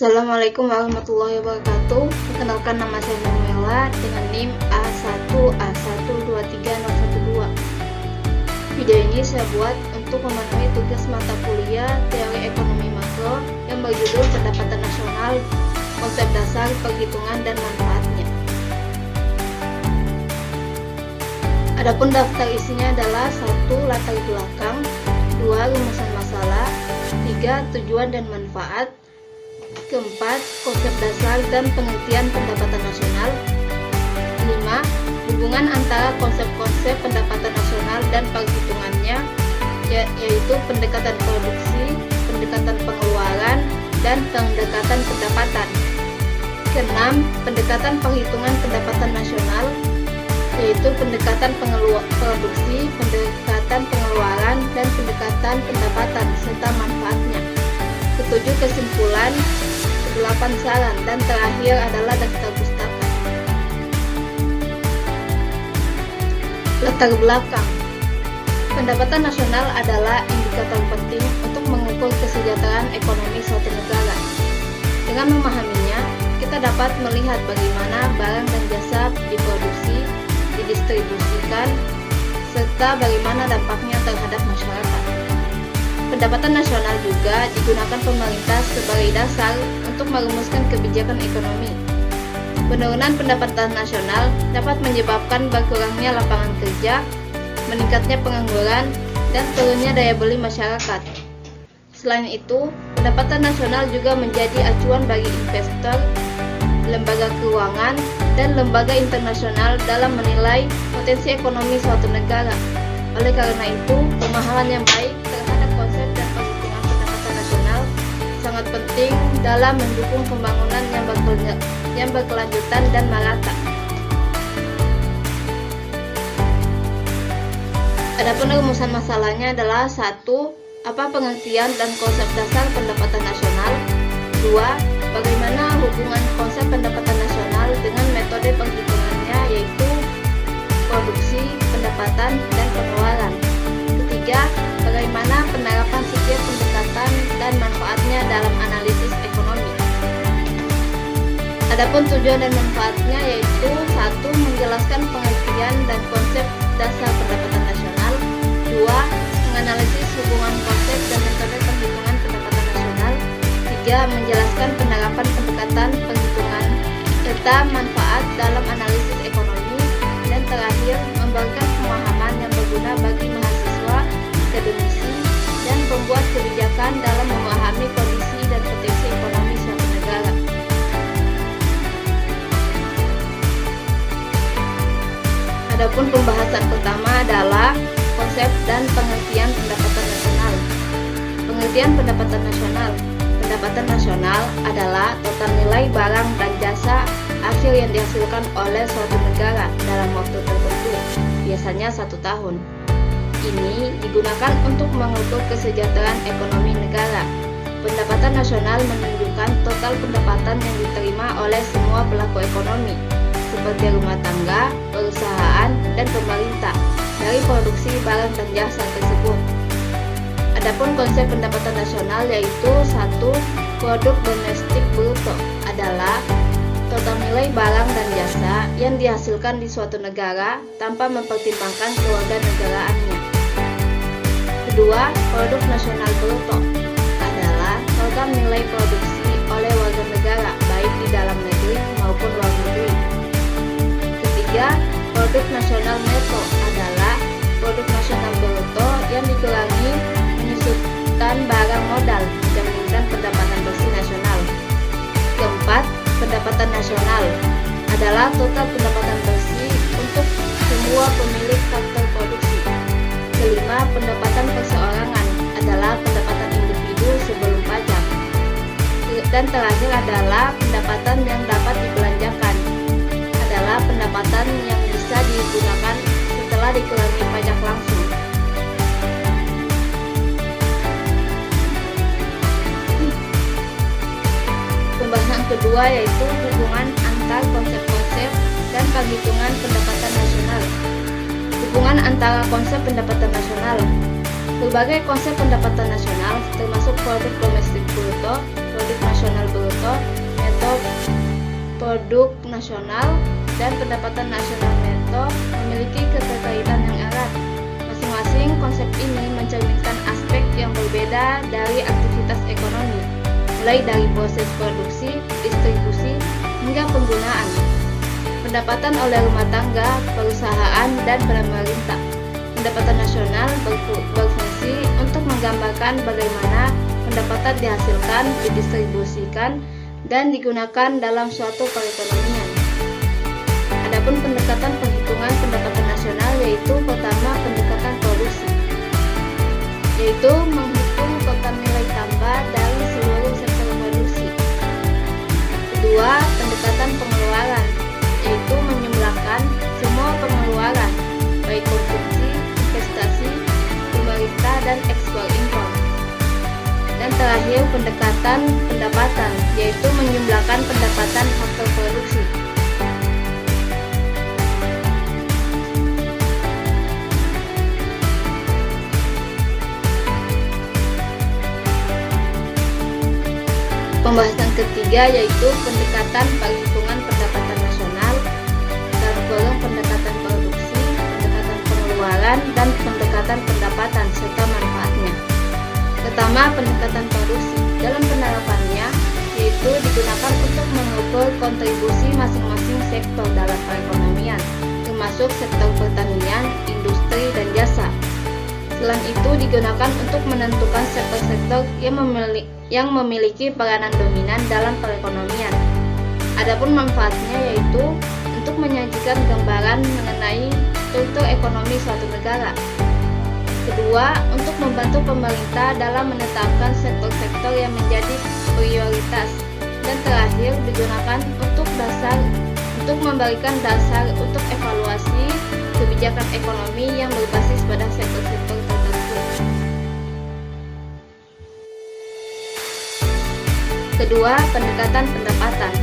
Assalamualaikum warahmatullahi wabarakatuh. Perkenalkan, nama saya Manuela dengan NIM A1A1230112. Video ini saya buat untuk memenuhi tugas mata kuliah Teori Ekonomi Makro yang berjudul Pendapatan Nasional, Konsep Dasar, Perhitungan, dan Manfaatnya. Adapun daftar isinya adalah 1. Latar belakang, 2. Rumusan masalah, 3. Tujuan dan manfaat, keempat, konsep dasar dan pengertian pendapatan nasional. 5. Hubungan antara konsep-konsep pendapatan nasional dan perhitungannya, yaitu pendekatan produksi, pendekatan pengeluaran, dan pendekatan pendapatan. 6. Pendekatan perhitungan pendapatan nasional, yaitu pendekatan produksi, pendekatan pengeluaran, dan pendekatan pendapatan serta manfaatnya. 7. Kesimpulan, 8 saran, dan terakhir adalah daftar pustaka. Latar belakang. Pendapatan nasional adalah indikator penting untuk mengukur kesejahteraan ekonomi suatu negara. Dengan memahaminya, kita dapat melihat bagaimana barang dan jasa diproduksi, didistribusikan, serta bagaimana dampaknya terhadap masyarakat. Pendapatan nasional juga digunakan pemerintah sebagai dasar untuk merumuskan kebijakan ekonomi. Penurunan pendapatan nasional dapat menyebabkan berkurangnya lapangan kerja, meningkatnya pengangguran, dan turunnya daya beli masyarakat. Selain itu, pendapatan nasional juga menjadi acuan bagi investor, lembaga keuangan, dan lembaga internasional dalam menilai potensi ekonomi suatu negara. Oleh karena itu, pemahaman yang baik terhadap konsep dan perhitungan pendapatan nasional sangat penting dalam mendukung pembangunan yang berkelanjutan dan merata. Adapun rumusan masalahnya adalah 1. Apa pengertian dan konsep dasar pendapatan nasional? 2. Bagaimana hubungan konsep pendapatan nasional dengan metode perhitungannya, yaitu produksi, pendapatan, dan pengeluaran. 3. Bagaimana penerapan setiap pendekatan dan manfaatnya dalam analisis ekonomi. Adapun tujuan dan manfaatnya yaitu 1. Menjelaskan pengertian dan konsep dasar pendapatan nasional. 2. Menganalisis hubungan konsep dan metode perhitungan pendapatan nasional. 3. Menjelaskan penerapan pendekatan perhitungan serta manfaat dalam analisis ekonomi. Dan terakhir, memberikan pemahaman yang berguna bagi mahasiswa, akademisi, dan pembuat kebijakan dalam memahami kondisi dan potensi ekonomi suatu negara. Adapun pembahasan pertama adalah konsep dan pengertian pendapatan nasional. Pengertian pendapatan nasional. Pendapatan nasional adalah total nilai barang dan jasa akhir yang dihasilkan oleh suatu negara dalam waktu tertentu, biasanya 1 tahun. Ini digunakan untuk mengukur kesejahteraan ekonomi negara. Pendapatan nasional menunjukkan total pendapatan yang diterima oleh semua pelaku ekonomi, seperti rumah tangga, perusahaan, dan pemerintah, dari produksi barang dan jasa tersebut. Adapun konsep pendapatan nasional yaitu 1. Produk domestik bruto adalah total nilai barang dan jasa yang dihasilkan di suatu negara tanpa mempertimbangkan kewarganegaraannya. 2. Produk nasional bruto adalah total nilai produksi oleh warga negara baik di dalam negeri maupun luar negeri. 3. Produk nasional neto adalah produk nasional bruto yang dikurangi menyusutkan barang modal, mencerminkan pendapatan bersih nasional. 4. Pendapatan nasional adalah total pendapatan bersih untuk semua pemilik faktor produksi. 5. Pendapatan perseorangan adalah pendapatan individu sebelum pajak. Dan terakhir adalah pendapatan yang dapat dibelanjakan, adalah pendapatan yang bisa digunakan setelah dikurangi pajak langsung. Pembahasan kedua yaitu hubungan antar konsep-konsep dan perhitungan pendapatan nasional. Hubungan antara konsep pendapatan nasional. Berbagai konsep pendapatan nasional, termasuk produk domestik bruto, produk nasional bruto, neto produk nasional, dan pendapatan nasional neto memiliki keterkaitan yang erat. Masing-masing konsep ini mencerminkan aspek yang berbeda dari aktivitas ekonomi, mulai dari proses produksi, distribusi, hingga penggunaan. Pendapatan oleh rumah tangga, perusahaan, dan pemerintah. Pendapatan nasional berfungsi untuk menggambarkan bagaimana pendapatan dihasilkan, didistribusikan, dan digunakan dalam suatu perekonomian. Adapun pendekatan penghitungan pendapatan nasional yaitu pertama pendekatan produksi, yaitu menghitung total nilai tambah dari seluruh sektor produksi. Kedua, pendekatan pengeluaran, yaitu menjumlahkan semua pengeluaran, baik konsumsi, investasi, pemerintah, dan ekspor impor. Dan terakhir, pendekatan pendapatan, yaitu menjumlahkan pendapatan faktor produksi. Pembahasan ketiga yaitu pendekatan perhitungan pendapatan nasional, pendekatan produksi, pendekatan pengeluaran, dan pendekatan pendapatan serta manfaatnya. Pertama, pendekatan produksi. Dalam penerapannya, yaitu digunakan untuk mengukur kontribusi masing-masing sektor dalam perekonomian, termasuk sektor pertanian, industri, dan jasa. Selain itu, digunakan untuk menentukan sektor-sektor yang memiliki peranan dominan dalam perekonomian. Adapun manfaatnya yaitu untuk menyajikan gambaran mengenai struktur ekonomi suatu negara. Kedua, untuk membantu pemerintah dalam menetapkan sektor-sektor yang menjadi prioritas. Dan terakhir, digunakan untuk memberikan dasar untuk evaluasi kebijakan ekonomi yang berbasis pada sektor-sektor tertentu. Kedua, pendekatan pendapatan.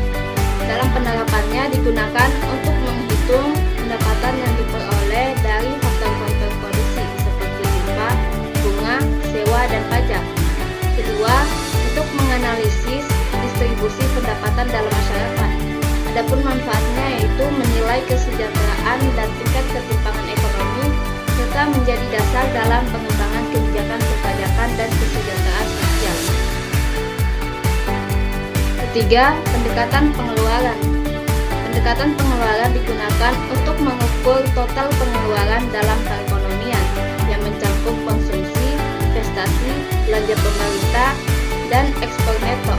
Dalam penerapannya digunakan untuk menghitung pendapatan yang diperoleh dari faktor-faktor produksi seperti upah, bunga, sewa, dan pajak. Kedua, untuk menganalisis distribusi pendapatan dalam masyarakat. Adapun manfaatnya yaitu menilai kesejahteraan dan tingkat ketimpangan ekonomi serta menjadi dasar dalam pengembangan kebijakan perpajakan dan kesejahteraan sosial. Ketiga, pendekatan pengeluaran. Pendekatan pengeluaran digunakan untuk mengukur total pengeluaran dalam perekonomian yang mencakup konsumsi, investasi, belanja pemerintah, dan ekspor neto,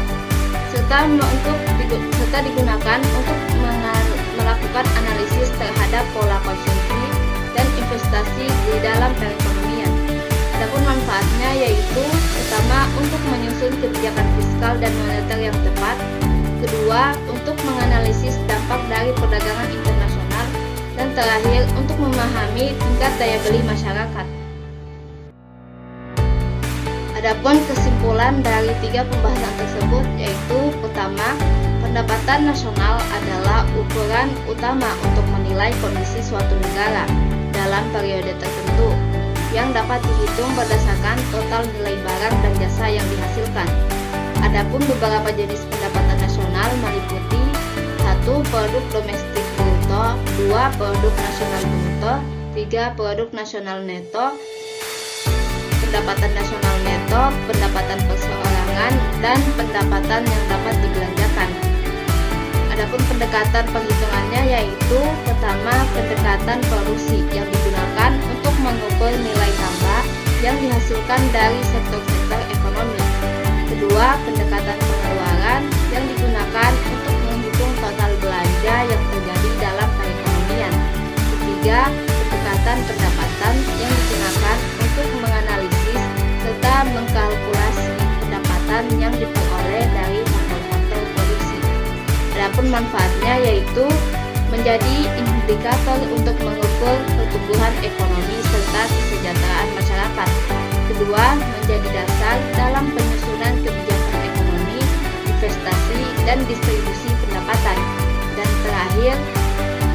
serta digunakan untuk melakukan analisis terhadap pola konsumsi dan investasi di dalam perekonomian. Adapun manfaatnya yaitu pertama, untuk menyusun kebijakan fiskal dan moneter yang tepat. Kedua, untuk menganalisis dampak dari perdagangan internasional. Dan terakhir, untuk memahami tingkat daya beli masyarakat. Adapun kesimpulan dari tiga pembahasan tersebut yaitu pertama, pendapatan nasional adalah ukuran utama untuk menilai kondisi suatu negara dalam periode tertentu yang dapat dihitung berdasarkan total nilai barang dan jasa yang dihasilkan. Adapun beberapa jenis pendapatan nasional meliputi 1. Produk domestik bruto, 2. Produk nasional bruto, 3. Produk nasional neto, pendapatan nasional neto, pendapatan perseorangan, dan pendapatan yang dapat dibelanjakan. Adapun pendekatan perhitungannya yaitu pertama, pendekatan produksi yang digunakan untuk mengukur nilai tambah yang dihasilkan dari sektor-sektor ekonomi. Kedua, pendekatan pengeluaran yang digunakan untuk menghitung total belanja yang terjadi dalam perekonomian. Ketiga, pendekatan pendapatan yang digunakan untuk menganalisis serta mengkalkulasi pendapatan yang diperoleh dari faktor-faktor produksi. Adapun manfaatnya yaitu menjadi indikator untuk mengukur pertumbuhan ekonomi serta kesejahteraan masyarakat. Kedua, menjadi dasar dalam penyusunan kebijakan ekonomi, investasi, dan distribusi pendapatan. Dan terakhir,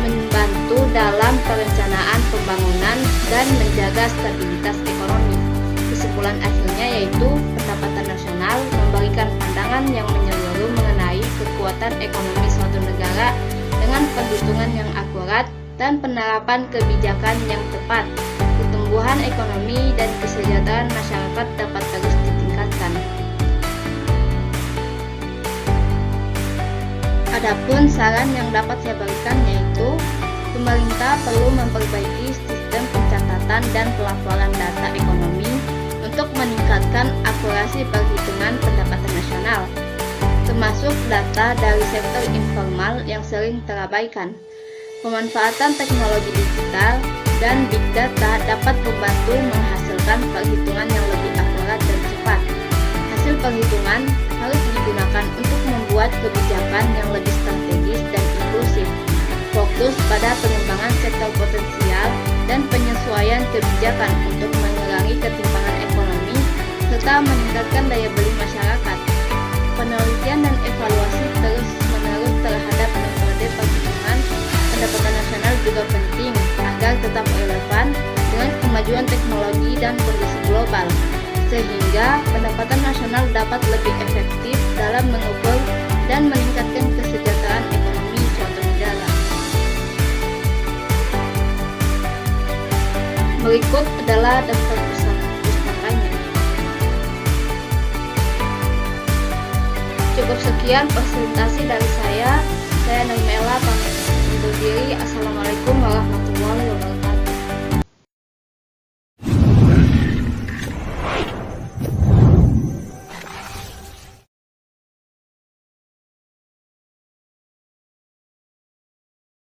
membantu dalam perencanaan pembangunan dan menjaga stabilitas ekonomi. Kesimpulan akhirnya yaitu pendapatan nasional memberikan pandangan pandangan yang menyeluruh mengenai kekuatan ekonomi suatu negara dengan perhitungan yang akurat dan penerapan kebijakan yang tepat. Pertumbuhan ekonomi dan kesejahteraan masyarakat dapat terus ditingkatkan. Adapun saran yang dapat saya berikan yaitu pemerintah perlu memperbaiki sistem pencatatan dan pelaporan data ekonomi untuk meningkatkan akurasi perhitungan pendapatan nasional, termasuk data dari sektor informal yang sering terabaikan. Pemanfaatan teknologi digital dan big data dapat membantu menghasilkan perhitungan yang lebih akurat dan cepat. Hasil perhitungan harus digunakan untuk membuat kebijakan yang lebih strategis dan inklusif, fokus pada pengembangan sektor potensial dan penyesuaian kebijakan untuk mengurangi ketimpangan ekonomi serta meningkatkan daya beli masyarakat. Penelitian dan evaluasi terus-menerus terhadap metode perhitungan pendapatan nasional juga penting agar tetap relevan dengan kemajuan teknologi dan kondisi global, sehingga pendapatan nasional dapat lebih efektif dalam mengukur dan meningkatkan kesejahteraan ekonomi suatu negara. Berikut adalah daftar pustakanya. Cukup sekian presentasi dari saya. Saya Nurmela pamit undur diri. Assalamualaikum